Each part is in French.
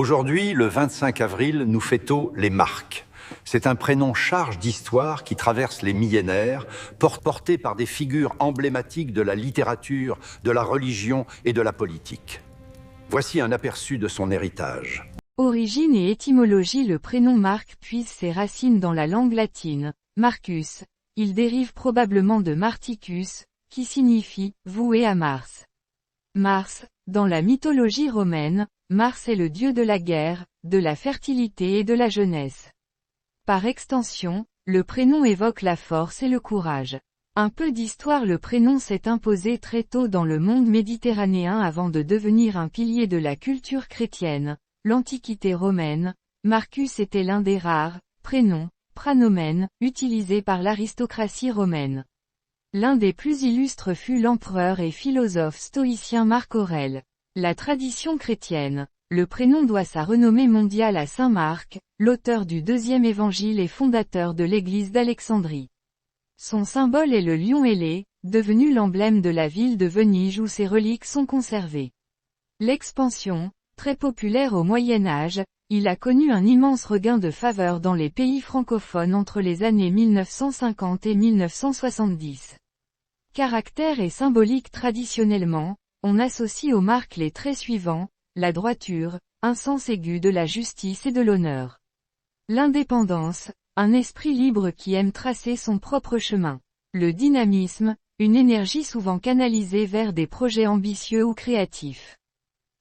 Aujourd'hui, le 25 avril, nous fêtons les Marques. C'est un prénom charge d'histoire qui traverse les millénaires, porté par des figures emblématiques de la littérature, de la religion et de la politique. Voici un aperçu de son héritage. Origine et étymologie. Le prénom Marc puise ses racines dans la langue latine, Marcus. Il dérive probablement de Marticus, qui signifie « voué à Mars ». Mars, dans la mythologie romaine, Mars est le dieu de la guerre, de la fertilité et de la jeunesse. Par extension, le prénom évoque la force et le courage. Un peu d'histoire. Le prénom s'est imposé très tôt dans le monde méditerranéen avant de devenir un pilier de la culture chrétienne. L'Antiquité romaine, Marcus était l'un des rares prénoms, pranomènes, utilisés par l'aristocratie romaine. L'un des plus illustres fut l'empereur et philosophe stoïcien Marc Aurèle. La tradition chrétienne, le prénom doit sa renommée mondiale à saint Marc, l'auteur du deuxième évangile et fondateur de l'église d'Alexandrie. Son symbole est le lion ailé, devenu l'emblème de la ville de Venise où ses reliques sont conservées. L'expansion, très populaire au Moyen Âge, il a connu un immense regain de faveur dans les pays francophones entre les années 1950 et 1970. Caractère et symbolique. Traditionnellement, on associe aux marques les traits suivants, la droiture, un sens aigu de la justice et de l'honneur. L'indépendance, un esprit libre qui aime tracer son propre chemin. Le dynamisme, une énergie souvent canalisée vers des projets ambitieux ou créatifs.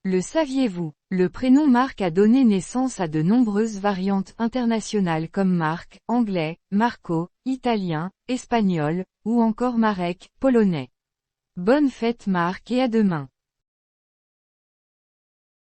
Le saviez-vous, le prénom Marc a donné naissance à de nombreuses variantes internationales comme Marc, anglais, Marco, italien, espagnol, ou encore Marek, polonais. Bonne fête Marc et à demain.